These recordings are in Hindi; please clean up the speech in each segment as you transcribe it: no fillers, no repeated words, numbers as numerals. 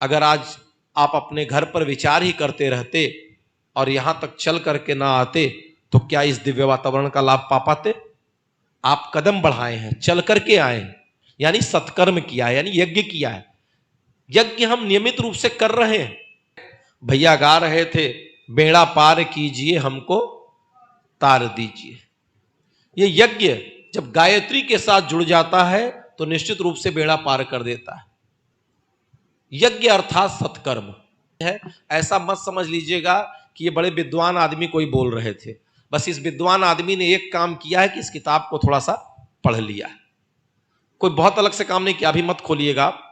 अगर आज आप अपने घर पर विचार ही करते रहते और यहां तक चल करके ना आते तो क्या इस दिव्य वातावरण का लाभ पा पाते? आप कदम बढ़ाए हैं, चल करके आए हैं, यानी सत्कर्म किया है, यानी यज्ञ किया है। यज्ञ हम नियमित रूप से कर रहे हैं। भैया गा रहे थे, बेड़ा पार कीजिए हमको तार दीजिए। ये यज्ञ जब गायत्री के साथ जुड़ जाता है तो निश्चित रूप से बेड़ा पार कर देता है। यज्ञ अर्थात सत्कर्म है। ऐसा मत समझ लीजिएगा कि ये बड़े विद्वान आदमी कोई बोल रहे थे। बस इस विद्वान आदमी ने एक काम किया है कि इस किताब को थोड़ा सा पढ़ लिया है। कोई बहुत अलग से काम नहीं किया, अभी मत खोलिएगा आप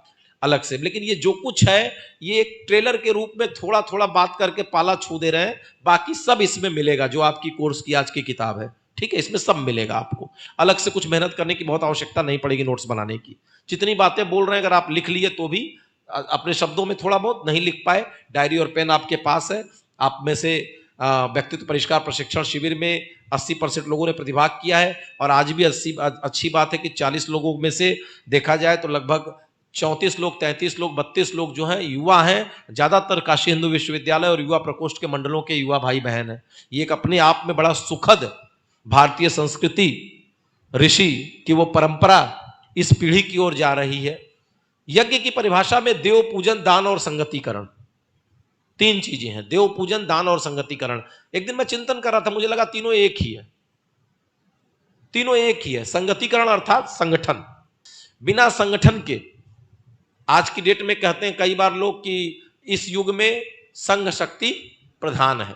अलग से। लेकिन ये जो कुछ है ये एक ट्रेलर के रूप में थोड़ा थोड़ा बात करके पाला छू दे रहे हैं। बाकी सब इसमें मिलेगा जो आपकी कोर्स की आज की किताब है, ठीक है, इसमें सब मिलेगा आपको। अलग से कुछ मेहनत करने की बहुत आवश्यकता नहीं पड़ेगी नोट्स बनाने की। जितनी बातें बोल रहे हैं अगर आप लिख लिए तो भी अपने शब्दों में थोड़ा बहुत, नहीं लिख पाए डायरी और पेन आपके पास है। आप में से व्यक्तित्व परिष्कार प्रशिक्षण शिविर में 80% लोगों ने प्रतिभाग किया है और आज भी अच्छी बात है कि 40 लोगों में से देखा जाए तो लगभग 34 लोग, 33 लोग, 32 लोग जो हैं युवा हैं। ज्यादातर काशी हिंदू विश्वविद्यालय और युवा प्रकोष्ठ के मंडलों के युवा भाई बहन हैं। ये एक अपने आप में बड़ा सुखद भारतीय संस्कृति, ऋषि की वो परंपरा इस पीढ़ी की ओर जा रही है। यज्ञ की परिभाषा में देव पूजन, दान और संगतिकरण, तीन चीजें हैं। देव पूजन, दान और संगतिकरण। एक दिन मैं चिंतन कर रहा था, मुझे लगा तीनों एक ही है। तीनों एक ही है। संगतिकरण अर्थात संगठन। बिना संगठन के, आज की डेट में कहते हैं कई बार लोग कि इस युग में संघ शक्ति प्रधान है।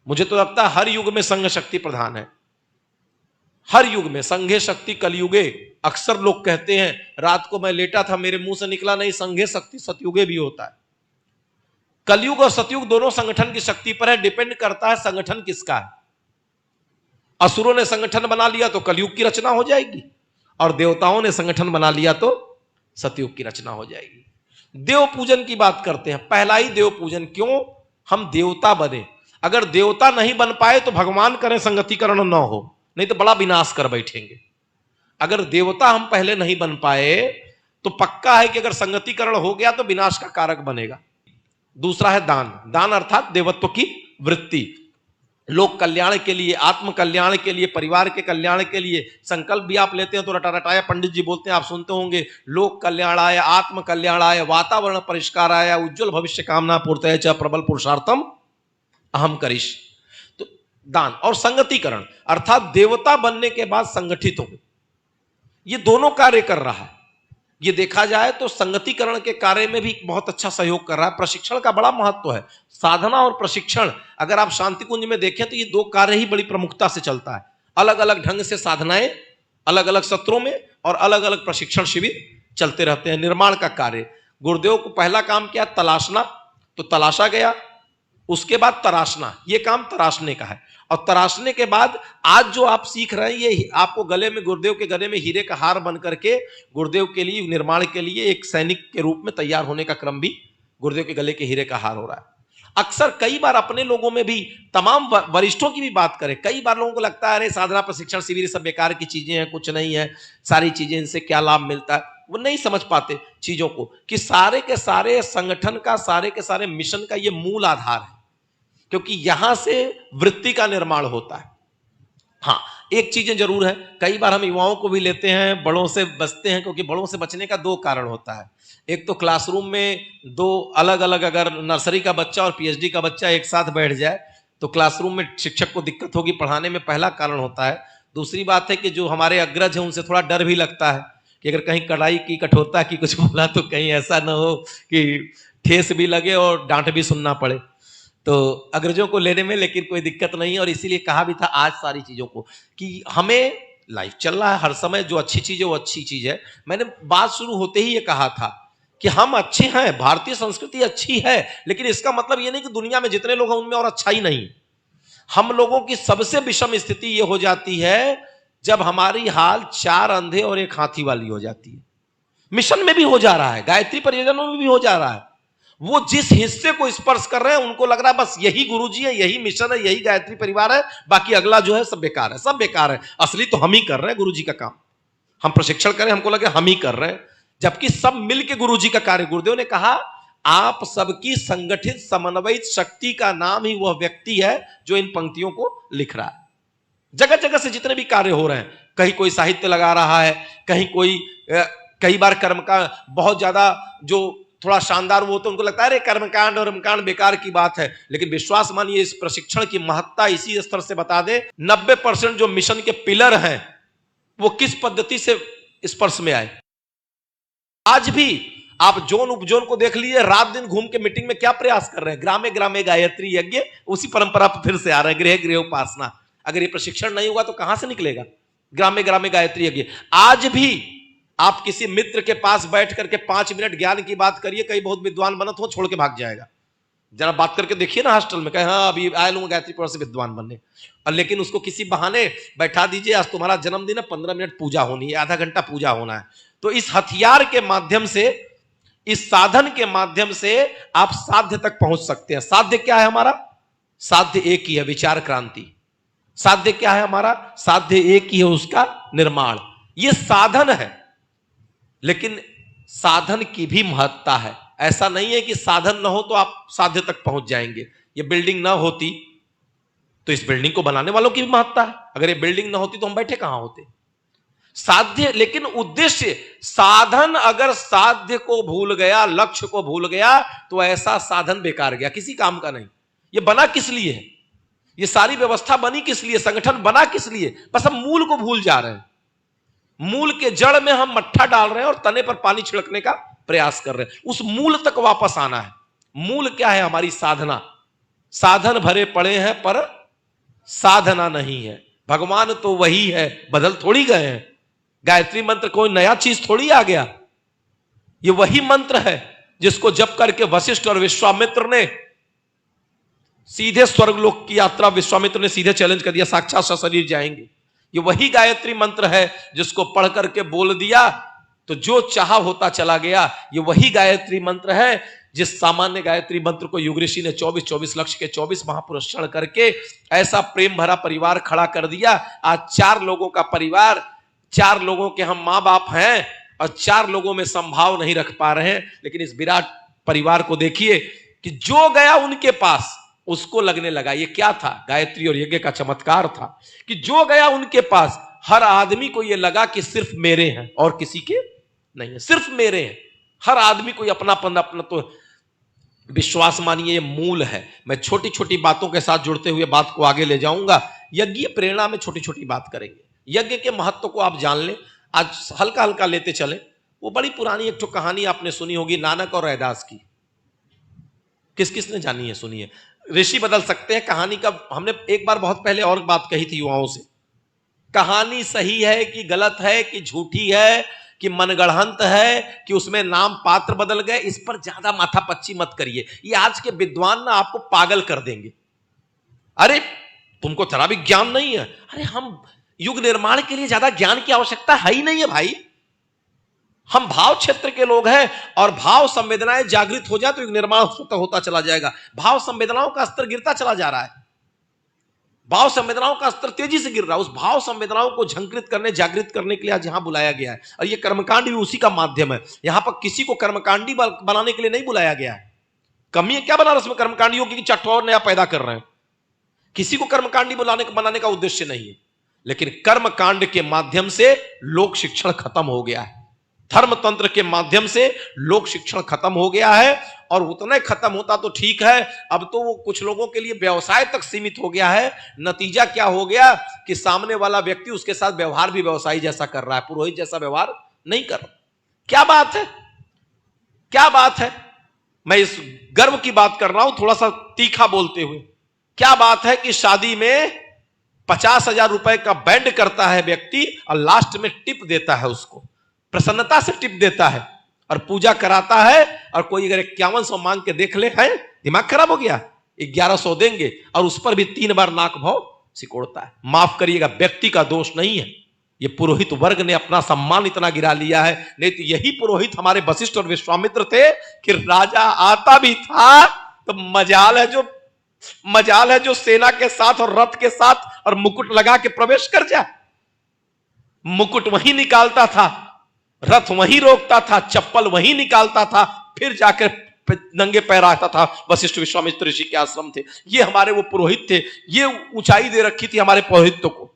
मुझे तो लगता है हर युग में संघ शक्ति प्रधान है। हर युग में संघे शक्ति कलयुगे। अक्सर लोग कहते हैं, रात को मैं लेटा था मेरे मुंह से निकला नहीं, संघे शक्ति सतयुगे भी होता है। कलयुग और सतयुग दोनों संगठन की शक्ति पर है। डिपेंड करता है संगठन किसका है। असुरों ने संगठन बना लिया तो कलयुग की रचना हो जाएगी और देवताओं ने संगठन बना लिया तो सतयुग की रचना हो जाएगी। देव पूजन की बात करते हैं। पहला ही देव पूजन। क्यों? हम देवता बने। अगर देवता नहीं बन पाए तो भगवान करें संगतिकरण न हो, नहीं तो बड़ा विनाश कर बैठेंगे। अगर देवता हम पहले नहीं बन पाए तो पक्का है कि अगर संगतिकरण हो गया तो विनाश का कारक बनेगा। दूसरा है दान। दान अर्थात देवत्व की वृत्ति। लोक कल्याण के लिए, आत्म कल्याण के लिए, परिवार के कल्याण के लिए संकल्प भी आप लेते हैं तो रटा रटाया पंडित जी बोलते हैं, आप सुनते होंगे, लोक कल्याणाय, आत्म कल्याणाय, वातावरण परिष्काराय, उज्जवल भविष्य कामना पूर्तये च प्रबल पुरुषार्थम अहम करिष्। तो दान और संगतिकरण अर्थात देवता बनने के बाद संगठित हो, ये दोनों कार्य कर रहा है। ये देखा जाए तो संगतिकरण के कार्य में भी बहुत अच्छा सहयोग कर रहा है। प्रशिक्षण का बड़ा महत्व है। साधना और प्रशिक्षण अगर आप शांति कुंज में देखें तो ये दो कार्य ही बड़ी प्रमुखता से चलता है। अलग अलग ढंग से साधनाएं अलग अलग सत्रों में और अलग अलग प्रशिक्षण शिविर चलते रहते हैं। निर्माण का कार्य, गुरुदेव को पहला काम क्या? तलाशना, तो तलाशा गया। उसके बाद तराशना, ये काम तराशने का है। और तराशने के बाद आज जो आप सीख रहे हैं ये आपको गले में, गुरुदेव के गले में हीरे का हार बन करके गुरुदेव के लिए, निर्माण के लिए एक सैनिक के रूप में तैयार होने का क्रम भी गुरुदेव के गले के हीरे का हार हो रहा है। अक्सर कई बार अपने लोगों में भी, तमाम वरिष्ठों की भी बात करें, कई बार लोगों को लगता है अरे साधना प्रशिक्षण शिविर सब बेकार की चीजें हैं, कुछ नहीं है, सारी चीजें, इनसे क्या लाभ मिलता है। वो नहीं समझ पाते चीजों को कि सारे के सारे संगठन का, सारे के सारे मिशन का ये मूल आधार है, क्योंकि यहां से वृत्ति का निर्माण होता है। हाँ, एक चीजें जरूर है, कई बार हम युवाओं को भी लेते हैं, बड़ों से बचते हैं, क्योंकि बड़ों से बचने का दो कारण होता है। एक तो क्लासरूम में दो अलग अलग, अगर नर्सरी का बच्चा और पीएचडी का बच्चा एक साथ बैठ जाए तो क्लासरूम में शिक्षक को दिक्कत होगी पढ़ाने में, पहला कारण होता है। दूसरी बात है कि जो हमारे अग्रज हैं उनसे थोड़ा डर भी लगता है कि अगर कहीं कड़ाई की, कठोरता की कुछ बोला तो कहीं ऐसा ना हो कि ठेस भी लगे और डांट भी सुनना पड़े। तो अग्रजों को लेने में लेकिन कोई दिक्कत नहीं है। और इसीलिए कहा भी था आज सारी चीजों को कि हमें, लाइफ चल रहा है हर समय, जो अच्छी चीज है वो अच्छी चीज है। मैंने बात शुरू होते ही ये कहा था कि हम अच्छे हैं, भारतीय संस्कृति अच्छी है, लेकिन इसका मतलब ये नहीं कि दुनिया में जितने लोग हैं उनमें और अच्छा ही नहीं। हम लोगों की सबसे विषम स्थिति ये हो जाती है जब हमारी हाल 4 अंधे और 1 हाथी वाली हो जाती है। मिशन में भी हो जा रहा है, गायत्री परियोजनाओं में भी हो जा रहा है। वो जिस हिस्से को स्पर्श कर रहे हैं उनको लग रहा है बस यही गुरुजी है, यही मिशन है, यही गायत्री परिवार है, बाकी अगला जो है सब बेकार है, सब बेकार है। असली तो हम ही कर रहे हैं गुरुजी का काम। हम प्रशिक्षण करें, हमको लगे हम ही कर रहे हैं, जबकि सब मिलके गुरुजी का कार्य। गुरुदेव ने कहा आप सबकी संगठित समन्वयित शक्ति का नाम ही वह व्यक्ति है जो इन पंक्तियों को लिख रहा है। जगह जगह से जितने भी कार्य हो रहे हैं, कहीं कोई साहित्य लगा रहा है, कहीं कोई कई बार कर्म का बहुत ज्यादा जो थोड़ा शानदार वो तो उनको लगता है अरे कर्मकांड और कर्मकांड बेकार की बात है, लेकिन विश्वास मानिए इस प्रशिक्षण की महत्ता इसी स्तर से बता दे। 90% जो मिशन के पिलर हैं वो किस पद्धति से स्पर्श में आए। आज भी आप जोन उपजोन को देख लीजिए, रात दिन घूम के मीटिंग में क्या प्रयास कर रहे हैं, ग्रामे ग्रामे गायत्री यज्ञ, उसी परंपरा पर फिर से आ रहे हैं, गृह गृह उपासना। अगर ये प्रशिक्षण नहीं होगा तो कहां से निकलेगा ग्रामे ग्रामे गायत्री यज्ञ। आज भी आप किसी मित्र के पास बैठ करके 5 मिनट ज्ञान की बात करिए, कई बहुत विद्वान बनत हो छोड़ के भाग जाएगा। जरा बात करके देखिए ना हॉस्टल में, कहे हाँ अभी आया लूंगा गायत्री पढ़ से विद्वान बनने, और लेकिन उसको किसी बहाने बैठा दीजिए, आज तुम्हारा जन्मदिन है, 15 मिनट पूजा होनी है, आधा घंटा पूजा होना है। तो इस हथियार के माध्यम से, इस साधन के माध्यम से आप साध्य तक पहुंच सकते हैं। साध्य क्या है हमारा? साध्य एक ही है, विचार क्रांति। साध्य क्या है हमारा? साध्य एक ही है, उसका निर्माण। यह साधन है, लेकिन साधन की भी महत्ता है। ऐसा नहीं है कि साधन ना हो तो आप साध्य तक पहुंच जाएंगे। ये बिल्डिंग ना होती तो इस बिल्डिंग को बनाने वालों की भी महत्ता है। अगर ये बिल्डिंग ना होती तो हम बैठे कहां होते। साध्य, लेकिन उद्देश्य, साधन अगर साध्य को भूल गया, लक्ष्य को भूल गया, तो ऐसा साधन बेकार गया, किसी काम का नहीं। ये बना किस लिए है? ये सारी व्यवस्था बनी किस लिए? संगठन बना किस लिए? बस हम मूल को भूल जा रहे हैं। मूल के जड़ में हम मट्ठा डाल रहे हैं और तने पर पानी छिड़कने का प्रयास कर रहे हैं। उस मूल तक वापस आना है। मूल क्या है? हमारी साधना। साधन भरे पड़े हैं पर साधना नहीं है। भगवान तो वही है, बदल थोड़ी गए हैं। गायत्री मंत्र कोई नया चीज थोड़ी आ गया, ये वही मंत्र है जिसको जप करके वशिष्ठ और विश्वामित्र ने सीधे स्वर्गलोक की यात्रा, विश्वामित्र ने सीधे चैलेंज कर दिया, साक्षात सशरीर जाएंगे। ये वही गायत्री मंत्र है जिसको पढ़ करके बोल दिया तो जो चाहा होता चला गया। ये वही गायत्री मंत्र है जिस सामान्य गायत्री मंत्र को युग ऋषि ने 24 लक्ष के 24 महापुरुष चढ़ करके ऐसा प्रेम भरा परिवार खड़ा कर दिया। आज 4 लोगों का परिवार, 4 लोगों के हम मां बाप हैं और 4 लोगों में संभाव नहीं रख पा रहे हैं। लेकिन इस विराट परिवार को देखिए कि जो गया उनके पास उसको लगने लगा। ये क्या था? गायत्री और यज्ञ का चमत्कार था कि जो गया उनके पास, हर आदमी को यह लगा कि सिर्फ मेरे हैं और किसी के नहीं है, सिर्फ मेरे हैं। हर आदमी को अपनापन, अपना तो विश्वास मानिए ये मूल है। मैं छोटी छोटी बातों के साथ जुड़ते हुए बात को आगे ले जाऊंगा। यज्ञ प्रेरणा में छोटी छोटी बात करेंगे। यज्ञ के महत्व को आप जान लें, आज हल्का हल्का लेते चले। वो बड़ी पुरानी एक कहानी आपने सुनी होगी, नानक और रैदास की। किस किसने जानी है? सुनिए। ऋषि बदल सकते हैं कहानी का। हमने एक बार बहुत पहले और बात कही थी युवाओं से, कहानी सही है कि गलत है, कि झूठी है, कि मनगढ़ंत है, कि उसमें नाम पात्र बदल गए, इस पर ज्यादा माथापच्ची मत करिए। ये आज के विद्वान ना आपको पागल कर देंगे। अरे तुमको जरा भी ज्ञान नहीं है। अरे हम युग निर्माण के लिए ज्यादा ज्ञान की आवश्यकता है ही नहीं है भाई। हम भाव क्षेत्र के लोग हैं और भाव संवेदनाएं जागृत हो जाए तो युग निर्माण होता चला जाएगा। भाव संवेदनाओं का स्तर गिरता चला जा रहा है। भाव संवेदनाओं का स्तर तेजी से गिर रहा है। उस भाव संवेदनाओं को झंकृत करने, जागृत करने के लिए आज यहां बुलाया गया है। और ये कर्मकांड भी उसी का माध्यम है। यहां पर किसी को कर्मकांडी बनाने के लिए नहीं बुलाया गया है। कमी है क्या बनारस में कर्मकांडियों की? चट्टो और नया पैदा कर रहे हैं। किसी को कर्मकांडी बनाने का उद्देश्य नहीं है। लेकिन कर्मकांड के माध्यम से लोक शिक्षण खत्म हो गया है। धर्म तंत्र के माध्यम से लोक शिक्षण खत्म हो गया है। और उतना खत्म होता तो ठीक है, अब तो वो कुछ लोगों के लिए व्यवसाय तक सीमित हो गया है। नतीजा क्या हो गया कि सामने वाला व्यक्ति उसके साथ व्यवहार भी व्यवसायी जैसा कर रहा है, पुरोहित जैसा व्यवहार नहीं कर रहा। क्या बात है? क्या बात है? मैं इस गर्व की बात कर रहा हूं, थोड़ा सा तीखा बोलते हुए। क्या बात है कि शादी में 50,000 रुपए का बैंड करता है व्यक्ति और लास्ट में टिप देता है, उसको प्रसन्नता से टिप देता है और पूजा कराता है। और कोई अगर 5100 मांग के देख ले, है दिमाग खराब हो गया, 1100 देंगे और उस पर भी 3 बार नाक भाव सिकोड़ता है। माफ करिएगा, व्यक्ति का दोष नहीं है, ये पुरोहित वर्ग ने अपना सम्मान इतना गिरा लिया है। नहीं तो यही पुरोहित हमारे वशिष्ठ और विश्वामित्र थे कि राजा आता भी था तो मजाल है जो सेना के साथ और रथ के साथ और मुकुट लगा के प्रवेश कर जाए। मुकुट वहीं निकालता था, रथ वहीं रोकता था, चप्पल वहीं निकालता था, फिर जाकर नंगे पैर आता था, वशिष्ठ विश्वामित्र ऋषि के आश्रम थे, ये हमारे वो पुरोहित थे, ये ऊंचाई दे रखी थी हमारे पौरोहित्य को,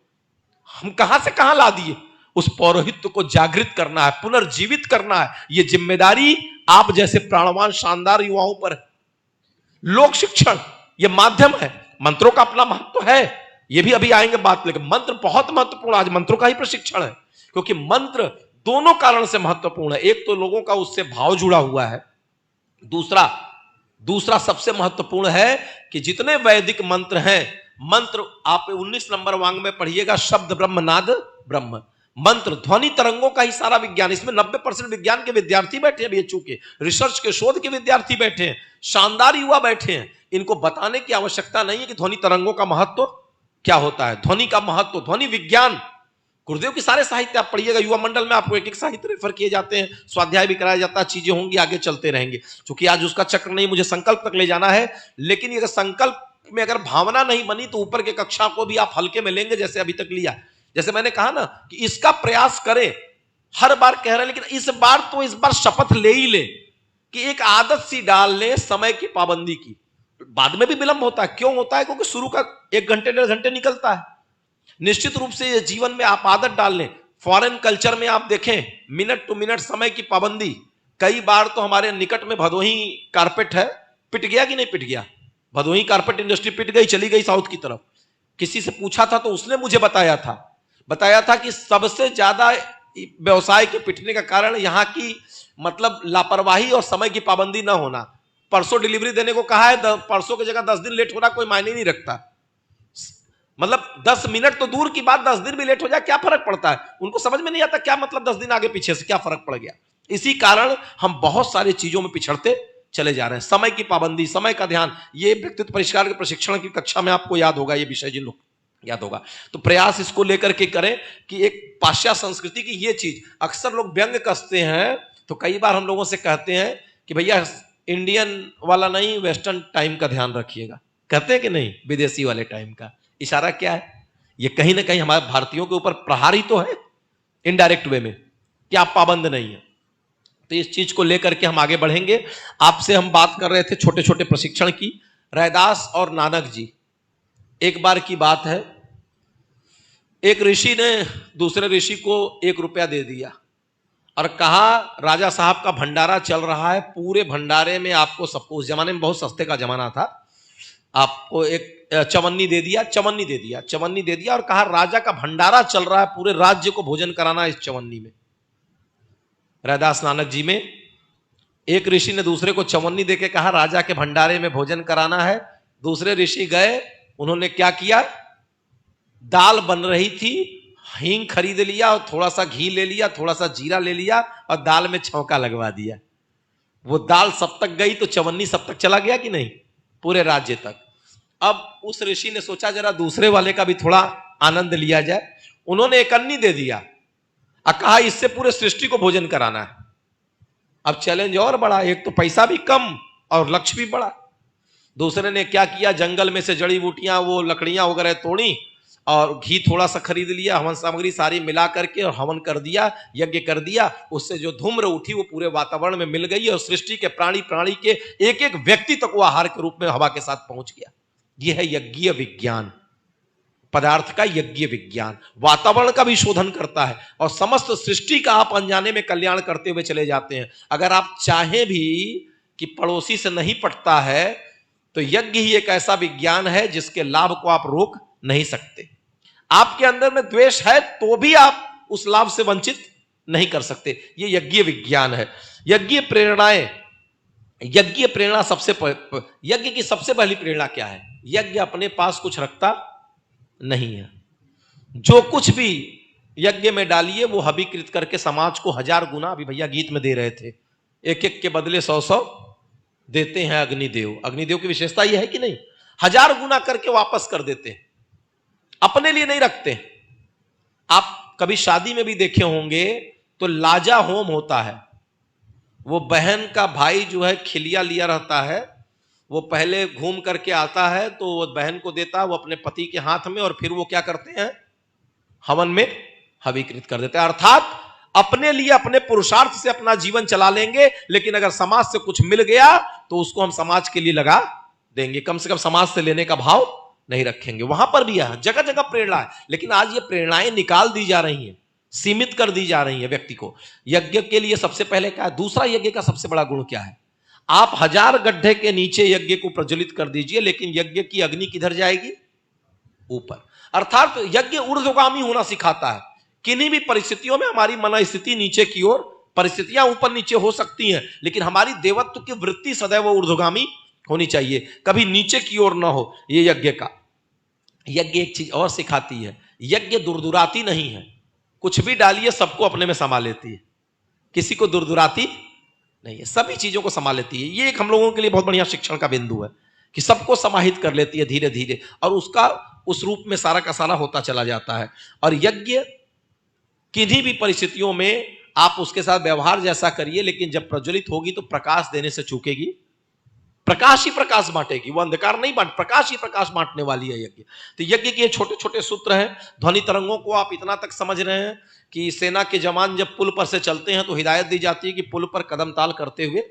हम कहां से कहां ला दिए। उस पौरोहित्य को जागृत करना है, पुनर्जीवित करना है, ये जिम्मेदारी आप जैसे प्राणवान शानदार युवाओं पर है। लोक शिक्षण ये माध्यम है, मंत्रों का अपना महत्व है, ये भी अभी आएंगे बात, लेकिन मंत्र बहुत महत्वपूर्ण, आज मंत्रों का ही प्रशिक्षण है, क्योंकि मंत्र दोनों कारण से महत्वपूर्ण है। एक तो लोगों का उससे भाव जुड़ा हुआ है, दूसरा सबसे महत्वपूर्ण है कि जितने वैदिक मंत्र हैं, मंत्र आप 19 नंबर वांग में पढ़िएगा, शब्द ब्रह्म नाद ब्रह्म, मंत्र ध्वनि तरंगों का ही सारा विज्ञान, इसमें 90% विज्ञान के विद्यार्थी बैठे हैं, BHU के रिसर्च के शोध के विद्यार्थी बैठे हैं, शानदार युवा बैठे हैं, इनको बताने की आवश्यकता नहीं है कि ध्वनि तरंगों का महत्व क्या होता है, ध्वनि का महत्व, ध्वनि विज्ञान, गुरुदेव के सारे साहित्य आप पढ़िएगा, युवा मंडल में आपको एक एक साहित्य रेफर किए जाते हैं, स्वाध्याय भी कराया जाता है, चीजें होंगी, आगे चलते रहेंगे। क्योंकि आज उसका चक्र नहीं, मुझे संकल्प तक ले जाना है, लेकिन ये संकल्प में अगर भावना नहीं बनी तो ऊपर के कक्षा को भी आप हल्के में लेंगे, जैसे अभी तक लिया। जैसे मैंने कहा ना कि इसका प्रयास करें, हर बार कह रहे हैं, लेकिन इस बार शपथ ले ही ले कि एक आदत सी डाल ले समय की पाबंदी की। बाद में भी विलंब होता है, क्यों होता है? क्योंकि शुरू का 1 घंटे 1.5 घंटे निकलता है। निश्चित रूप से जीवन में आप आदत डाल लें। फॉरेन कल्चर में आप देखें, मिनट टू मिनट समय की पाबंदी। कई बार तो हमारे निकट में भदोही कारपेट है, पिट गया कि नहीं पिट गया? भदोही कारपेट इंडस्ट्री पिट गई, चली गई साउथ की तरफ। किसी से पूछा था तो उसने मुझे बताया था कि सबसे ज्यादा व्यवसाय के पिटने का कारण यहाँ की मतलब लापरवाही और समय की पाबंदी ना होना। परसों डिलीवरी देने को कहा है, परसों की जगह 10 दिन लेट हो रहा, कोई मायने नहीं रखता। मतलब 10 मिनट तो दूर की बात, 10 दिन भी लेट हो जाए क्या फर्क पड़ता है? उनको समझ में नहीं आता क्या मतलब 10 दिन आगे पीछे से क्या फर्क पड़ गया। इसी कारण हम बहुत सारी चीजों में पिछड़ते चले जा रहे हैं। समय की पाबंदी, समय का ध्यान, ये व्यक्तित्व परिष्कार के प्रशिक्षण की कक्षा में आपको याद होगा, ये विषय जिन लोग याद होगा तो प्रयास इसको लेकर के करें कि एक पाश्चात्य संस्कृति की ये चीज, अक्सर लोग व्यंग कसते हैं तो कई बार हम लोगों से कहते हैं कि भैया इंडियन वाला नहीं, वेस्टर्न टाइम का ध्यान रखिएगा। कहते हैं कि नहीं, विदेशी वाले टाइम का। इशारा क्या है? ये कहीं ना कहीं हमारे भारतीयों के ऊपर प्रहार ही तो है, इनडायरेक्ट वे में, कि आप पाबंद नहीं है। तो इस चीज को लेकर के हम आगे बढ़ेंगे। आपसे हम बात कर रहे थे छोटे छोटे प्रशिक्षण की। रैदास और नानक जी, एक बार की बात है, एक ऋषि ने दूसरे ऋषि को 1 रुपया दे दिया और कहा राजा साहब का भंडारा चल रहा है, पूरे भंडारे में आपको सबको, उस जमाने में बहुत सस्ते का जमाना था, आपको एक चवन्नी दे दिया और कहा राजा का भंडारा चल रहा है, पूरे राज्य को भोजन कराना इस चवन्नी में। रैदास नानक जी में एक ऋषि ने दूसरे को चवन्नी देके कहा राजा के भंडारे में भोजन कराना है। दूसरे ऋषि गए, उन्होंने क्या किया, दाल बन रही थी, हींग खरीद लिया और थोड़ा सा घी ले लिया, थोड़ा सा जीरा ले लिया और दाल में छौंका लगवा दिया। वो दाल सब तक गई तो चवन्नी सब तक चला गया कि नहीं? पूरे राज्य तक। अब उस ऋषि ने सोचा जरा दूसरे वाले का भी थोड़ा आनंद लिया जाए, उन्होंने 1 अन्नी दे दिया और कहा इससे पूरे सृष्टि को भोजन कराना है। अब चैलेंज और बड़ा, एक तो पैसा भी कम और लक्ष्य भी बड़ा। दूसरे ने क्या किया, जंगल में से जड़ी बूटियां, वो लकड़ियां वगैरह तोड़ी और घी थोड़ा सा खरीद लिया, हवन सामग्री सारी मिला करके और हवन कर दिया, यज्ञ कर दिया। उससे जो धूम्र उठी वो पूरे वातावरण में मिल गई और सृष्टि के प्राणी के एक एक व्यक्ति तक वो आहार के रूप में हवा के साथ पहुंच गया। यह है यज्ञीय विज्ञान, पदार्थ का यज्ञीय विज्ञान। वातावरण का भी शोधन करता है और समस्त सृष्टि का आप अनजाने में कल्याण करते हुए चले जाते हैं। अगर आप चाहें भी कि पड़ोसी से नहीं पटता है तो यज्ञ ही एक ऐसा विज्ञान है जिसके लाभ को आप रोक नहीं सकते। आपके अंदर में द्वेष है तो भी आप उस लाभ से वंचित नहीं कर सकते। ये यज्ञीय विज्ञान है। यज्ञीय प्रेरणाएं, यज्ञीय प्रेरणा यज्ञ की सबसे पहली प्रेरणा क्या है? यज्ञ अपने पास कुछ रखता नहीं है। जो कुछ भी यज्ञ में डालिए वो हविकृत करके समाज को 1000 गुना, अभी भैया गीत में दे रहे थे, एक एक के बदले 100 देते हैं अग्निदेव। अग्निदेव की विशेषता यह है कि नहीं, 1000 गुना करके वापस कर देते हैं, अपने लिए नहीं रखते। आप कभी शादी में भी देखे होंगे तो लाजा होम होता है। वो बहन का भाई जो है खिलिया लिया रहता है, वो पहले घूम करके आता है तो वो बहन को देता है, वो अपने पति के हाथ में, और फिर वो क्या करते हैं, हवन में हविकृत कर देते हैं। अर्थात अपने लिए अपने पुरुषार्थ से अपना जीवन चला लेंगे, लेकिन अगर समाज से कुछ मिल गया तो उसको हम समाज के लिए लगा देंगे, कम से कम समाज से लेने का भाव नहीं रखेंगे। वहां पर भी है, जगह जगह प्रेरणा है, लेकिन आज ये प्रेरणाएं निकाल दी जा रही हैं, सीमित कर दी जा रही है व्यक्ति को। यज्ञ के लिए सबसे पहले क्या है? दूसरा यज्ञ का सबसे बड़ा गुण क्या है? आप 1000 गड्ढे के नीचे यज्ञ को प्रज्वलित कर दीजिए, लेकिन यज्ञ की अग्नि किधर जाएगी? ऊपर। अर्थात यज्ञ ऊर्ध्वगामी होना सिखाता है। किन्हीं भी परिस्थितियों में हमारी मन स्थिति नीचे की ओर, परिस्थितियां ऊपर नीचे हो सकती हैं, लेकिन हमारी देवत्व की वृत्ति सदैव ऊर्ध्वगामी होनी चाहिए, कभी नीचे की ओर ना हो। ये यज्ञ का, यज्ञ एक चीज और सिखाती है, यज्ञ दुरदुराती नहीं है। कुछ भी डालिए सबको अपने में समा लेती है, किसी को दुरदुराती नहीं है, सभी चीजों को समा लेती है। ये एक हम लोगों के लिए बहुत बढ़िया शिक्षण का बिंदु है कि सबको समाहित कर लेती है धीरे धीरे, और उसका उस रूप में सारा का सारा होता चला जाता है। और यज्ञ किन्हीं भी परिस्थितियों में आप उसके साथ व्यवहार जैसा करिए, लेकिन जब प्रज्वलित होगी तो प्रकाश देने से चूकेगी, प्रकाश ही प्रकाश बांटेगी, वो अंधकार नहीं बांट, प्रकाश ही प्रकाश बांटने वाली है यज्ञ। तो यज्ञ के छोटे छोटे सूत्र हैं। ध्वनि तरंगों को आप इतना तक समझ रहे हैं कि सेना के जवान जब पुल पर से चलते हैं तो हिदायत दी जाती है कि पुल पर कदम ताल करते हुए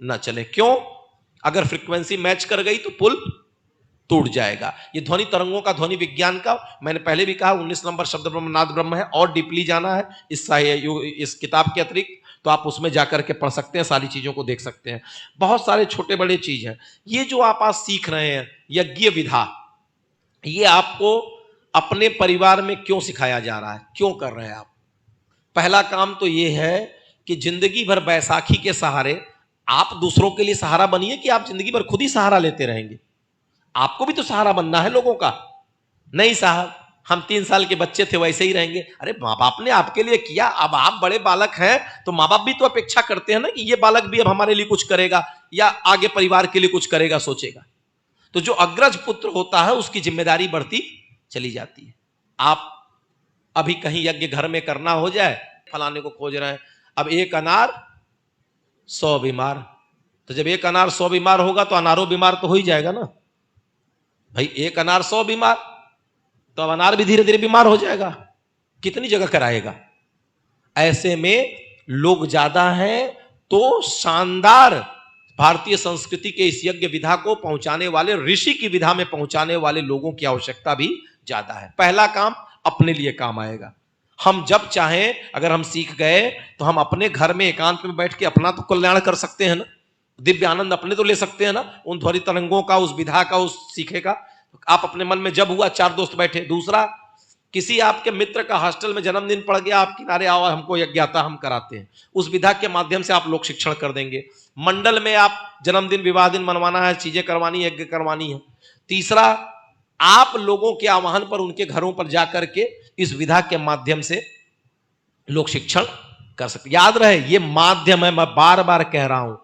न चले। क्यों? अगर फ्रीक्वेंसी मैच कर गई तो पुल टूट जाएगा। ये ध्वनि तरंगों का, ध्वनि विज्ञान का, मैंने पहले भी कहा 19 नंबर शब्द ब्रह्म नाद ब्रह्म है। और डीपली जाना है इस किताब के अतिरिक्त तो आप उसमें जाकर के पढ़ सकते हैं, सारी चीजों को देख सकते हैं। बहुत सारे छोटे बड़े चीज हैं। ये जो आप आज सीख रहे हैं यज्ञ विधा, ये आपको अपने परिवार में क्यों सिखाया जा रहा है, क्यों कर रहे हैं आप? पहला काम तो ये है कि जिंदगी भर बैसाखी के सहारे आप दूसरों के लिए सहारा बनिए, कि आप जिंदगी भर खुद ही सहारा लेते रहेंगे? आपको भी तो सहारा बनना है लोगों का। नहीं साहब, हम 3 साल के बच्चे थे वैसे ही रहेंगे। अरे माँ बाप ने आपके लिए किया, अब आप बड़े बालक हैं तो माँ बाप भी तो अपेक्षा करते हैं ना कि ये बालक भी अब हमारे लिए कुछ करेगा या आगे परिवार के लिए कुछ करेगा, सोचेगा। तो जो अग्रज पुत्र होता है उसकी जिम्मेदारी बढ़ती चली जाती है। आप अभी कहीं यज्ञ घर में करना हो जाए, फलाने को खोज रहे हैं, अब 1 अनार 100 बीमार, तो जब 1 अनार 100 बीमार होगा तो अनारों बीमार तो हो ही जाएगा ना भाई। 1 अनार 100 बीमार, तो अब अनार भी धीरे धीरे बीमार हो जाएगा, कितनी जगह कराएगा? ऐसे में लोग ज्यादा हैं तो शानदार भारतीय संस्कृति के इस यज्ञ विधा को पहुंचाने वाले, ऋषि की विधा में पहुंचाने वाले लोगों की आवश्यकता भी ज्यादा है। पहला काम अपने लिए काम आएगा। हम जब चाहें अगर हम सीख गए तो हम अपने घर में एकांत में बैठ के अपना तो कल्याण कर सकते हैं ना, दिव्य आनंद अपने तो ले सकते हैं ना, उन ध्वनि तरंगों का, उस विधा का, उस सीखे का। आप अपने मन में जब हुआ 4 दोस्त बैठे। दूसरा, किसी आपके मित्र का हॉस्टल में जन्मदिन पड़ गया, आप किनारे आओ, हमको यज्ञ आता, हम कराते हैं, उस विधा के माध्यम से आप लोक शिक्षण कर देंगे। मंडल में आप जन्मदिन विवाह दिन मनवाना है, चीजें करवानी, यज्ञ करवानी है। तीसरा, आप लोगों के आह्वान पर उनके घरों पर जाकर के इस विधा के माध्यम से लोक शिक्षण कर सकते। याद रहे ये माध्यम है, मैं बार बार कह रहा हूं,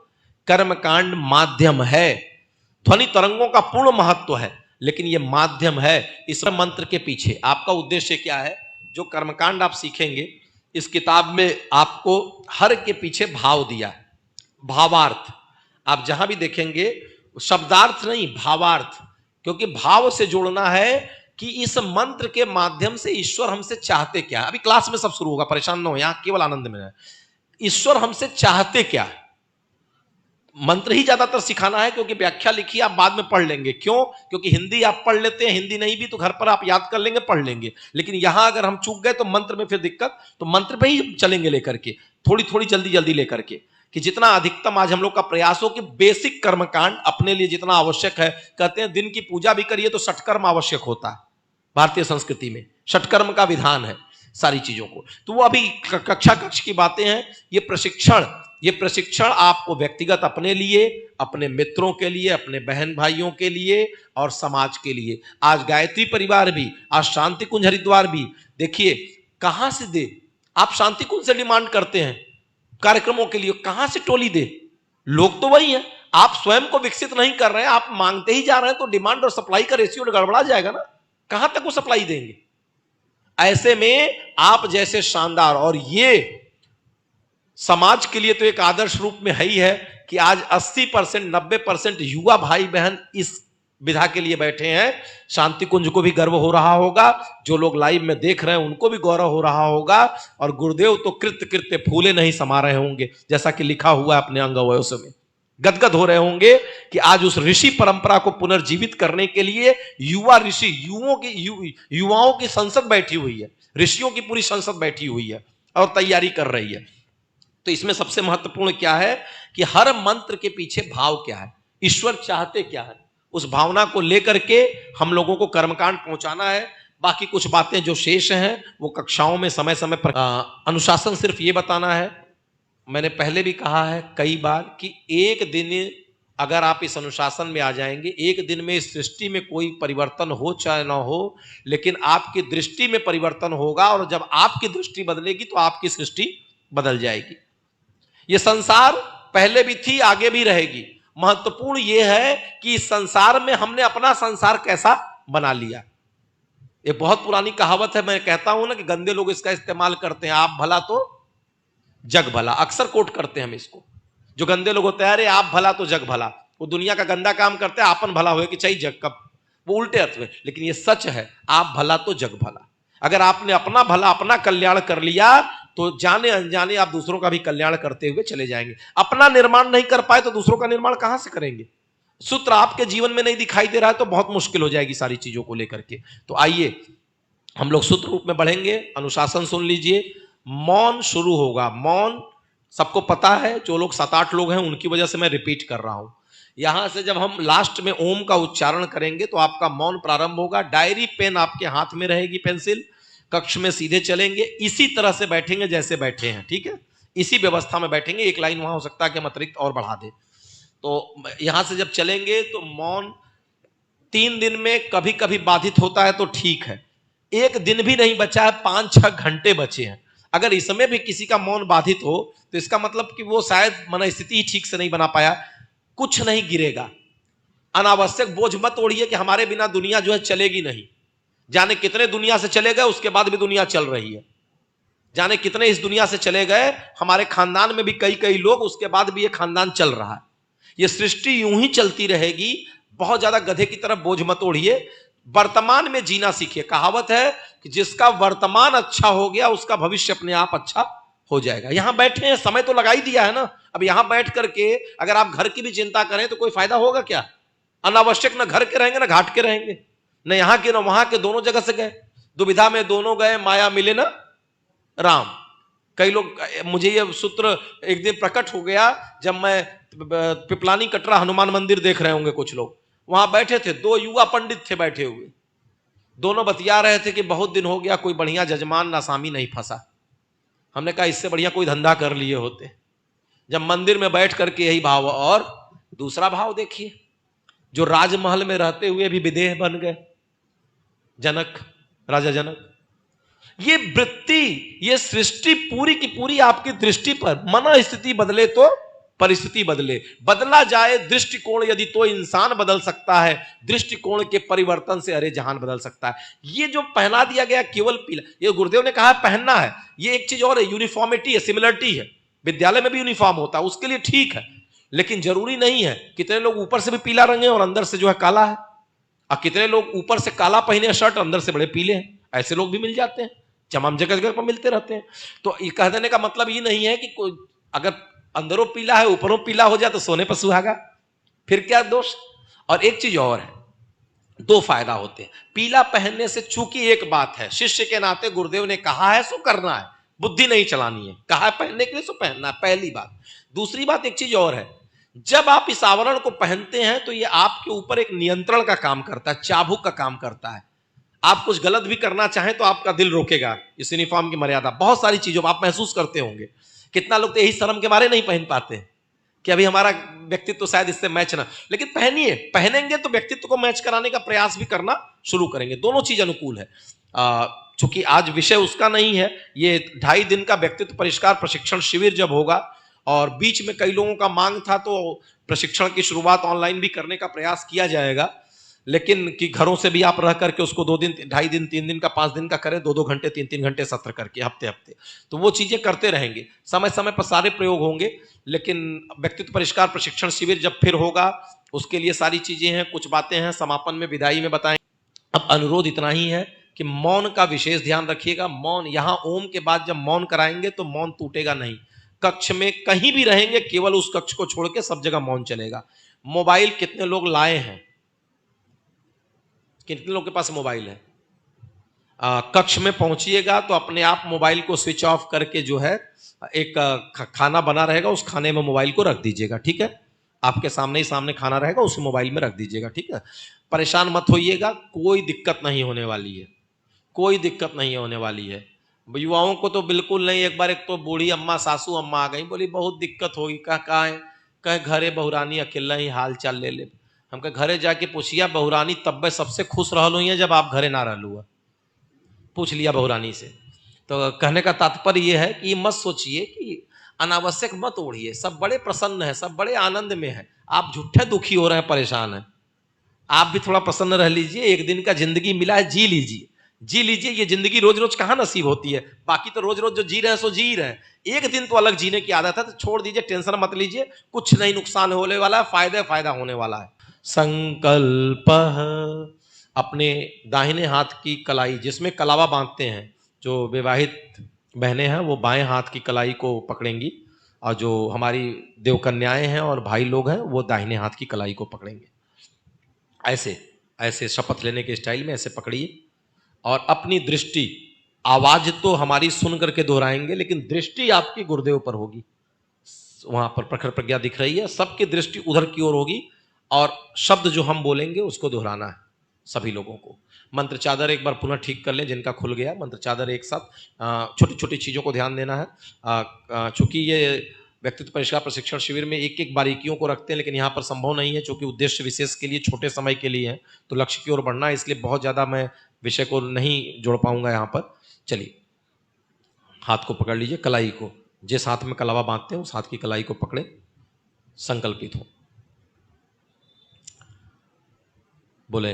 कर्मकांड माध्यम है। ध्वनि तरंगों का पूर्ण महत्व है, लेकिन यह माध्यम है। इस मंत्र के पीछे आपका उद्देश्य क्या है? जो कर्मकांड आप सीखेंगे इस किताब में आपको हर के पीछे भाव दिया है, भावार्थ। आप जहां भी देखेंगे शब्दार्थ नहीं, भावार्थ, क्योंकि भाव से जोड़ना है कि इस मंत्र के माध्यम से ईश्वर हमसे चाहते क्या है। अभी क्लास में सब शुरू होगा, परेशान ना हो, यहां केवल आनंद में है। ईश्वर हमसे चाहते क्या है, मंत्र ही ज्यादातर सिखाना है, क्योंकि व्याख्या लिखी आप बाद में पढ़ लेंगे। क्यों? क्योंकि हिंदी आप पढ़ लेते हैं, हिंदी नहीं भी तो घर पर आप याद कर लेंगे, पढ़ लेंगे। लेकिन यहां अगर हम चूक गए तो मंत्र में फिर दिक्कत, तो मंत्र पे ही चलेंगे लेकर के, थोड़ी थोड़ी जल्दी जल्दी लेकर के, कि जितना अधिकतम आज हम लोग का प्रयास हो कि बेसिक कर्मकांड अपने लिए जितना आवश्यक है। कहते हैं दिन की पूजा भी करिए तो षटकर्म आवश्यक होता है, भारतीय संस्कृति में षटकर्म का विधान है सारी चीजों को। तो वो अभी कक्ष की बातें हैं। ये प्रशिक्षण आपको व्यक्तिगत अपने लिए, अपने मित्रों के लिए, अपने बहन भाइयों के लिए और समाज के लिए। आज गायत्री परिवार भी, आज शांति कुंज हरिद्वार भी, देखिए कहां से दे। आप शांति कुंज से डिमांड करते हैं कार्यक्रमों के लिए, कहां से टोली दे? लोग तो वही हैं, आप स्वयं को विकसित नहीं कर रहे हैं, आप मांगते ही जा रहे हैं, तो डिमांड और सप्लाई का रेशियो गड़बड़ा जाएगा ना, कहां तक वो सप्लाई देंगे? ऐसे में आप जैसे शानदार, और ये समाज के लिए तो एक आदर्श रूप में है ही है कि आज 80% 90% युवा भाई बहन इस विधा के लिए बैठे हैं। शांति कुंज को भी गर्व हो रहा होगा, जो लोग लाइव में देख रहे हैं उनको भी गौरव हो रहा होगा, और गुरुदेव तो कृत्य कृत्य फूले नहीं समा रहे होंगे, जैसा कि लिखा हुआ है अपने अंग अवयव में। गदगद हो रहे होंगे कि आज उस ऋषि परंपरा को पुनर्जीवित करने के लिए युवा ऋषि, युवाओं की संसद बैठी हुई है, ऋषियों की पूरी संसद बैठी हुई है और तैयारी कर रही है। तो इसमें सबसे महत्वपूर्ण क्या है कि हर मंत्र के पीछे भाव क्या है, ईश्वर चाहते क्या है, उस भावना को लेकर के हम लोगों को कर्मकांड पहुंचाना है। बाकी कुछ बातें जो शेष हैं वो कक्षाओं में समय समय पर अनुशासन सिर्फ ये बताना है, मैंने पहले भी कहा है कई बार कि एक दिन अगर आप इस अनुशासन में आ जाएंगे, एक दिन में इस सृष्टि में कोई परिवर्तन हो चाहे ना हो, लेकिन आपकी दृष्टि में परिवर्तन होगा, और जब आपकी दृष्टि बदलेगी तो आपकी सृष्टि बदल जाएगी। ये संसार पहले भी थी, आगे भी रहेगी। महत्वपूर्ण यह है कि इस संसार में हमने अपना संसार कैसा बना लिया। ये बहुत पुरानी कहावत है, मैं कहता हूं ना कि गंदे लोग इसका इस्तेमाल करते हैं, आप भला तो जग भला, अक्सर कोट करते हैं हम इसको। जो गंदे लोग होते हैं, अरे आप भला तो जग भला, वो दुनिया का गंदा काम करते हैं, आपन भला हुए कि चाहिए जग कब, वो उल्टे अर्थ में। लेकिन ये सच है, आप भला तो जग भला। अगर आपने अपना भला, अपना कल्याण कर लिया तो जाने अनजाने आप दूसरों का भी कल्याण करते हुए चले जाएंगे। अपना निर्माण नहीं कर पाए तो दूसरों का निर्माण कहां से करेंगे। सूत्र आपके जीवन में नहीं दिखाई दे रहा है तो बहुत मुश्किल हो जाएगी सारी चीजों को लेकर के। तो आइए हम लोग सूत्र रूप में बढ़ेंगे। अनुशासन सुन लीजिए। मौन शुरू होगा। मौन सबको पता है, जो लोग 7-8 लोग हैं उनकी वजह से मैं रिपीट कर रहा हूं। यहां से जब हम लास्ट में ओम का उच्चारण करेंगे तो आपका मौन प्रारंभ होगा। डायरी पेन आपके हाथ में रहेगी, पेंसिल। कक्ष में सीधे चलेंगे, इसी तरह से बैठेंगे जैसे बैठे हैं, ठीक है, इसी व्यवस्था में बैठेंगे। एक लाइन वहां हो सकता है कि हम अतिरिक्त और बढ़ा दें। तो यहां से जब चलेंगे तो मौन 3 दिन में कभी कभी बाधित होता है तो ठीक है, एक दिन भी नहीं बचा है, 5-6 घंटे बचे हैं। अगर इसमें भी किसी का मौन बाधित हो तो इसका मतलब कि वो शायद मन स्थिति ही ठीक से नहीं बना पाया। कुछ नहीं गिरेगा। अनावश्यक बोझ मत ओढ़िए कि हमारे बिना दुनिया जो है चलेगी नहीं। जाने कितने दुनिया से चले गए, उसके बाद भी दुनिया चल रही है। जाने कितने इस दुनिया से चले गए, हमारे खानदान में भी कई लोग, उसके बाद भी ये खानदान चल रहा है। ये सृष्टि यूं ही चलती रहेगी। बहुत ज्यादा गधे की तरफ बोझ मत ओढ़िए। वर्तमान में जीना सीखिए। कहावत है कि जिसका वर्तमान अच्छा हो गया उसका भविष्य अपने आप अच्छा हो जाएगा। यहां बैठे हैं, समय तो लगा ही दिया है ना। अब यहां बैठ करके अगर आप घर की भी चिंता करें तो कोई फायदा होगा क्या। अनावश्यक, ना घर के रहेंगे ना घाट के रहेंगे, न यहाँ के न वहां के, दोनों जगह से गए। दुविधा में दोनों गए, माया मिले ना राम। कई लोग, मुझे ये सूत्र एक दिन प्रकट हो गया जब मैं पिपलानी कटरा हनुमान मंदिर देख रहे होंगे कुछ लोग, वहां बैठे थे, 2 युवा पंडित थे बैठे हुए। दोनों बतिया रहे थे कि बहुत दिन हो गया कोई बढ़िया जजमान नासामी नहीं फंसा। हमने कहा इससे बढ़िया कोई धंधा कर लिए होते। जब मंदिर में बैठ करके यही भाव। और दूसरा भाव देखिए, जो राजमहल में रहते हुए भी विदेह बन गए, जनक, राजा जनक। ये वृत्ति, ये सृष्टि पूरी की पूरी आपकी दृष्टि पर, मन स्थिति बदले तो परिस्थिति बदले। बदला जाए दृष्टिकोण यदि तो इंसान बदल सकता है, दृष्टिकोण के परिवर्तन से अरे जहान बदल सकता है। ये जो पहना दिया गया केवल पीला, ये गुरुदेव ने कहा पहनना है। ये एक चीज और है, यूनिफॉर्मिटी है, सिमिलरिटी है। विद्यालय में भी यूनिफॉर्म होता है, उसके लिए ठीक है, लेकिन जरूरी नहीं है। कितने लोग ऊपर से भी पीला रंगे और अंदर से जो है काला है, और कितने लोग ऊपर से काला पहने शर्ट, अंदर से बड़े पीले हैं। ऐसे लोग भी मिल जाते हैं, तमाम जगह जगह पर मिलते रहते हैं। तो ये कह देने का मतलब ये नहीं है कि अगर अंदरों पीला है ऊपरों पीला हो जाए तो सोने पर सुहागा, फिर क्या दोष। और एक चीज और है, 2 फायदा होते हैं पीला पहनने से। चूंकि एक बात है, शिष्य के नाते गुरुदेव ने कहा है सो करना है, बुद्धि नहीं चलानी है। कहा है पहनने के लिए सो पहनना है, पहली बात। दूसरी बात, एक चीज और है, जब आप इस आवरण को पहनते हैं तो ये आपके ऊपर एक नियंत्रण का काम करता है, चाबुक का काम करता है। आप कुछ गलत भी करना चाहें तो आपका दिल रोकेगा। इस यूनिफॉर्म की मर्यादा बहुत सारी चीजों में आप महसूस करते होंगे। कितना लोग तो यही शर्म के बारे नहीं पहन पाते कि अभी हमारा व्यक्तित्व तो शायद इससे मैच ना, लेकिन पहनिए। पहनेंगे तो व्यक्तित्व को मैच कराने का प्रयास भी करना शुरू करेंगे। दोनों चीज अनुकूल है। चूंकि आज विषय उसका नहीं है, ये 2.5 दिन का व्यक्तित्व परिष्कार प्रशिक्षण शिविर जब होगा, और बीच में कई लोगों का मांग था तो प्रशिक्षण की शुरुआत ऑनलाइन भी करने का प्रयास किया जाएगा। लेकिन कि घरों से भी आप रह करके उसको 2 दिन, 2.5 दिन, 3 दिन का, 5 दिन का करें, 2-2 घंटे, 3-3 घंटे सत्र करके, हफ्ते हफ्ते। तो वो चीजें करते रहेंगे, समय समय पर सारे प्रयोग होंगे। लेकिन व्यक्तित्व परिष्कार प्रशिक्षण शिविर जब फिर होगा उसके लिए सारी चीजें हैं, कुछ बातें हैं समापन में विदाई में बताएं। अब अनुरोध इतना ही है कि मौन का विशेष ध्यान रखिएगा। मौन, यहां ओम के बाद जब मौन कराएंगे तो मौन टूटेगा नहीं। कक्ष में कहीं भी रहेंगे, केवल उस कक्ष को छोड़ के सब जगह मौन चलेगा। मोबाइल कितने लोग लाए हैं? कितने लोग के पास मोबाइल है? कक्ष में पहुंचिएगा तो अपने आप मोबाइल को स्विच ऑफ करके जो है, एक खाना बना रहेगा, उस खाने में मोबाइल को रख दीजिएगा, ठीक है? आपके सामने ही सामने खाना रहेगा, उस मोबाइल में रख दीजिएगा, ठीक है? परेशान मत होइएगा, कोई दिक्कत नहीं होने वाली है, कोई दिक्कत नहीं होने वाली है। युवाओं को तो बिल्कुल नहीं। एक बार एक तो बूढ़ी अम्मा, सासू अम्मा आ गई, बोली बहुत दिक्कत होगी। कहा है? कहे घरे बहुरानी अकेला ही हाल चाल ले ले। हम कहे घरे जाके पूछिया बहुरानी तब सबसे खुश रहलो है जब आप घरे ना रहलू। पूछ लिया बहुरानी से। तो कहने का तात्पर्य यह है कि मत सोचिए कि अनावश्यक मत ओढ़िए, सब बड़े प्रसन्न है, सब बड़े आनंद में है। आप झूठे दुखी हो रहे हैं, परेशान हैं। आप भी थोड़ा प्रसन्न रह लीजिए। एक दिन का जिंदगी मिला है, जी लीजिए, जी लीजिए। ये जिंदगी रोज रोज कहां नसीब होती है? बाकी तो रोज रोज जो जी रहे हैं सो जी रहे हैं। एक दिन तो अलग जीने की आदत है, तो छोड़ दीजिए, टेंशन मत लीजिए। कुछ नहीं नुकसान होने वाला है, फायदा फायदा होने वाला है। संकल्प, अपने दाहिने हाथ की कलाई जिसमें कलावा बांधते हैं, जो विवाहित बहनें हैं वो बाएं हाथ की कलाई को पकड़ेंगी, और जो हमारी देवकन्याएं हैं और भाई लोग हैं वो दाहिने हाथ की कलाई को पकड़ेंगे। ऐसे ऐसे शपथ लेने के स्टाइल में ऐसे पकड़िए, और अपनी दृष्टि, आवाज तो हमारी सुन करके दोहराएंगे लेकिन दृष्टि आपकी गुरुदेव पर होगी। वहां पर प्रखर प्रज्ञा दिख रही है, सबकी दृष्टि उधर की ओर होगी, और शब्द जो हम बोलेंगे उसको दोहराना है सभी लोगों को। मंत्र चादर एक बार पुनः ठीक कर लें जिनका खुल गया। मंत्र चादर एक साथ, छोटी छोटी चीजों को ध्यान देना है। चूंकि ये व्यक्तित्व परिष्कार प्रशिक्षण शिविर में एक एक बारीकियों को रखते हैं, लेकिन यहाँ पर संभव नहीं है, चूंकि उद्देश्य विशेष के लिए छोटे समय के लिए है, तो लक्ष्य की ओर बढ़ना है, इसलिए बहुत ज्यादा मैं विषय को नहीं जोड़ पाऊंगा यहाँ पर। चलिए, हाथ को पकड़ लीजिए, कलाई को, जिस हाथ में कलावा बांधते हैं उस हाथ की कलाई को पकड़े, संकल्पित हो। बोले,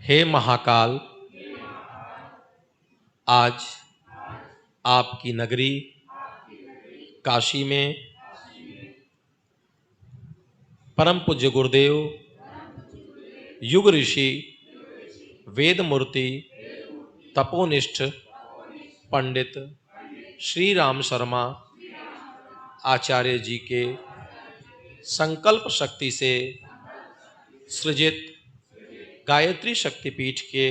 हे महाकाल, आज आपकी नगरी काशी में परम पूज्य गुरुदेव, युग ऋषि, वेद मूर्ति, तपोनिष्ठ पंडित श्री राम शर्मा आचार्य जी के संकल्प शक्ति से सृजित गायत्री शक्तिपीठ के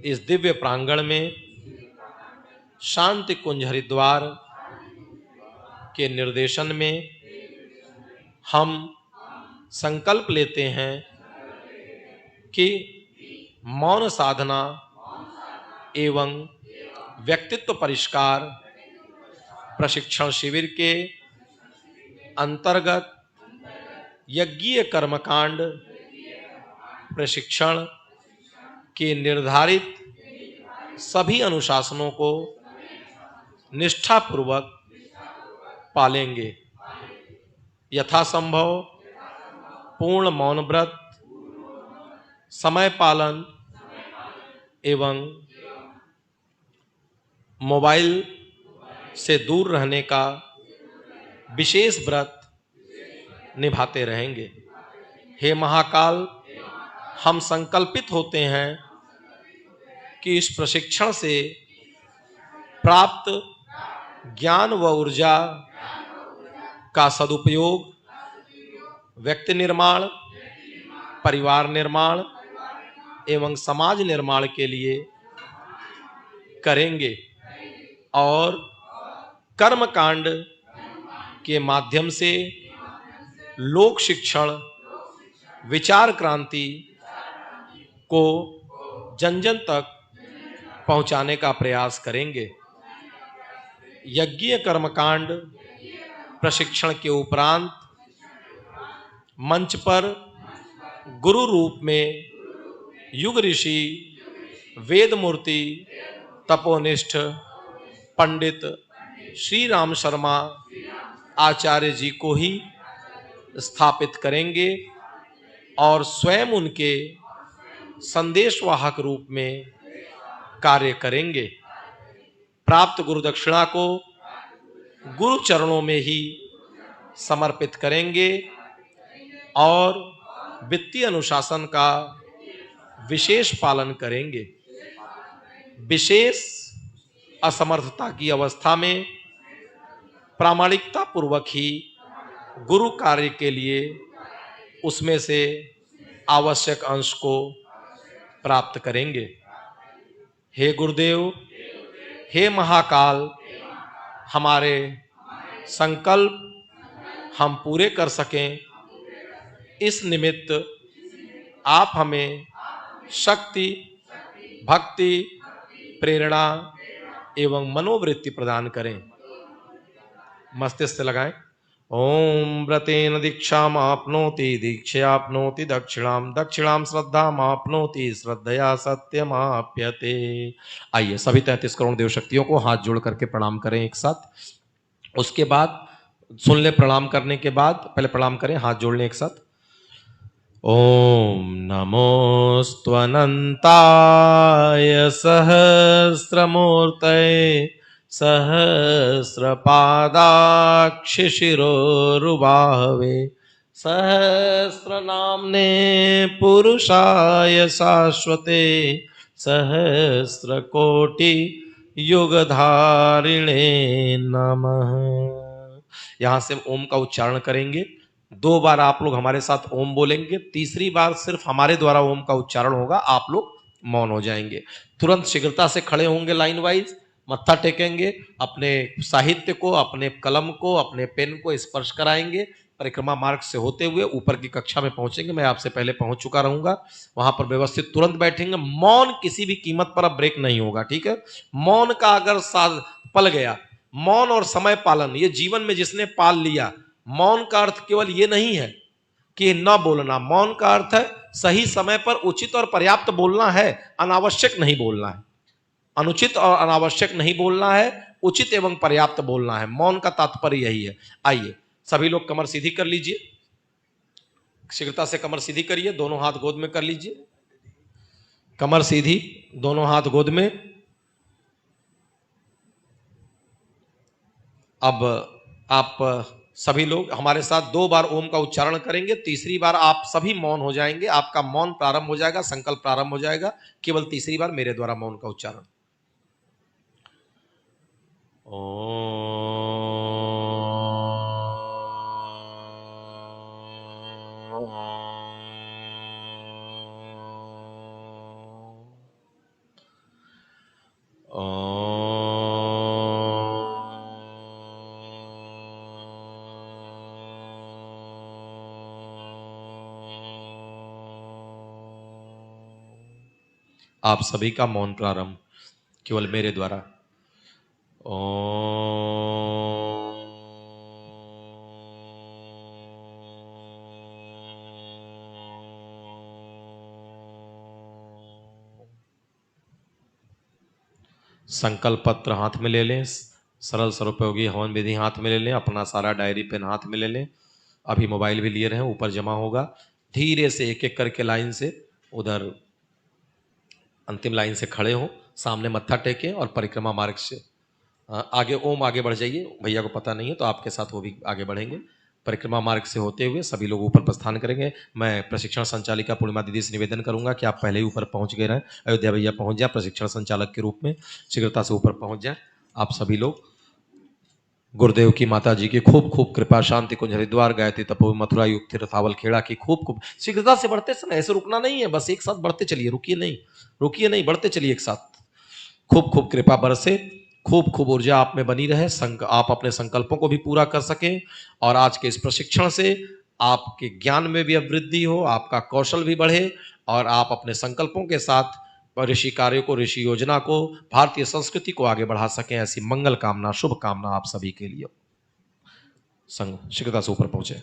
इस दिव्य प्रांगण में शांति कुंज हरिद्वार के निर्देशन में हम संकल्प लेते हैं कि मौन साधना एवं व्यक्तित्व परिष्कार प्रशिक्षण शिविर के अंतर्गत यज्ञीय कर्मकांड प्रशिक्षण के निर्धारित सभी अनुशासनों को निष्ठापूर्वक पालेंगे। यथासंभव पूर्ण मौन व्रत, समय पालन एवं मोबाइल से दूर रहने का विशेष व्रत निभाते रहेंगे। हे महाकाल, हम संकल्पित होते हैं कि इस प्रशिक्षण से प्राप्त ज्ञान व ऊर्जा का सदुपयोग व्यक्ति निर्माण, परिवार निर्माण एवं समाज निर्माण के लिए करेंगे, और कर्मकांड के माध्यम से लोक शिक्षण, विचार क्रांति को जन जन तक पहुंचाने का प्रयास करेंगे। यज्ञीय कर्मकांड प्रशिक्षण के उपरांत मंच पर गुरु रूप में युग ऋषि, वेद मूर्ति, तपोनिष्ठ पंडित श्री राम शर्मा आचार्य जी को ही स्थापित करेंगे, और स्वयं उनके संदेशवाहक रूप में कार्य करेंगे। प्राप्त गुरु दक्षिणा को गुरु चरणों में ही समर्पित करेंगे और वित्तीय अनुशासन का विशेष पालन करेंगे। विशेष असमर्थता की अवस्था में प्रामाणिकता पूर्वक ही गुरु कार्य के लिए उसमें से आवश्यक अंश को प्राप्त करेंगे। हे गुरुदेव, हे महाकाल, हमारे संकल्प हम पूरे कर सकें, इस निमित्त आप हमें शक्ति, भक्ति, प्रेरणा एवं मनोवृत्ति प्रदान करें। मस्तिष्क से लगाएं। ओम व्रतेन दीक्षामाप्नोति दीक्षाप्नोति दक्षिणाम दक्षिणाम श्रद्धामाप्नोति श्रद्धया सत्यमाप्यते। आइए सभी 33 करोड़ देव शक्तियों को हाथ जोड़ करके प्रणाम करें एक साथ। उसके बाद सुन ले, प्रणाम करने के बाद पहले प्रणाम करें, हाथ जोड़ लें एक साथ। ओम नमोस्त्वनंताय सहस्रमूर्तये सहस्रपादाक्षिशिरोरुबाहवे सहस्रनाम्ने पुरुषाय शाश्वते सहस्रकोटि युगधारिणे नमः। यहां से ओम का उच्चारण करेंगे। 2 बार आप लोग हमारे साथ ओम बोलेंगे, तीसरी बार सिर्फ हमारे द्वारा ओम का उच्चारण होगा, आप लोग मौन हो जाएंगे। तुरंत शीघ्रता से खड़े होंगे, लाइन वाइज मत्था टेकेंगे, अपने साहित्य को, अपने कलम को, अपने पेन को स्पर्श कराएंगे। परिक्रमा मार्ग से होते हुए ऊपर की कक्षा में पहुंचेंगे। मैं आपसे पहले पहुंच चुका रहूंगा, वहां पर व्यवस्थित तुरंत बैठेंगे। मौन किसी भी कीमत पर अब ब्रेक नहीं होगा, ठीक है। मौन का अगर साथ पल गया, मौन और समय पालन ये जीवन में जिसने पाल लिया, मौन का अर्थ केवल ये नहीं है कि न बोलना, मौन का अर्थ है सही समय पर उचित और पर्याप्त बोलना है, अनावश्यक नहीं बोलना है। अनुचित और अनावश्यक नहीं बोलना है, उचित एवं पर्याप्त बोलना है। मौन का तात्पर्य यही है। आइए सभी लोग कमर सीधी कर लीजिए, शीघ्रता से कमर सीधी करिए, दोनों हाथ गोद में कर लीजिए। कमर सीधी, दोनों हाथ गोद में। अब आप सभी लोग हमारे साथ 2 बार ओम का उच्चारण करेंगे, तीसरी बार आप सभी मौन हो जाएंगे। आपका मौन प्रारंभ हो जाएगा, संकल्प प्रारंभ हो जाएगा। केवल तीसरी बार मेरे द्वारा मौन का उच्चारण। आप सभी का मौन प्रारंभ केवल मेरे द्वारा। संकल्प पत्र हाथ में ले लें, सरल सरोपयोगी हवन विधि हाथ में ले लें, अपना सारा डायरी पेन हाथ में ले लें। अभी मोबाइल भी लिए रहें, ऊपर जमा होगा। धीरे से एक एक करके लाइन से उधर अंतिम लाइन से खड़े हो, सामने मत्था टेकें और परिक्रमा मार्ग से आगे ओम आगे बढ़ जाइए। भैया को पता नहीं है तो आपके साथ वो भी आगे बढ़ेंगे। परिक्रमा मार्ग से होते हुए सभी लोग ऊपर प्रस्थान करेंगे। मैं प्रशिक्षण संचालिका पूर्णिमा दीदी से निवेदन करूंगा कि आप पहले ही ऊपर पहुंच गए रहें। अयोध्या भैया पहुंच जाए प्रशिक्षण संचालक के रूप में, शीघ्रता से ऊपर पहुंच जाए। आप सभी लोग गुरुदेव की माता जी की खूब खूब कृपा, शांति कुंज हरिद्वार, गायत्री तपोवन मथुरा, युक्ति रथावल खेड़ा की खूब खूब शीघ्रता से बढ़ते समय, ऐसे रुकना नहीं है, बस एक साथ बढ़ते चलिए, रुकिए नहीं, बढ़ते चलिए एक साथ। खूब खूब कृपा बरसे, खूब खूब ऊर्जा आप में बनी रहे, आप अपने संकल्पों को भी पूरा कर सकें और आज के इस प्रशिक्षण से आपके ज्ञान में भी वृद्धि हो, आपका कौशल भी बढ़े और आप अपने संकल्पों के साथ ऋषि कार्य को, ऋषि योजना को, भारतीय संस्कृति को आगे बढ़ा सकें। ऐसी मंगल कामना, शुभ कामना आप सभी के लिए। संग शीघ्रता से ऊपर पहुंचे।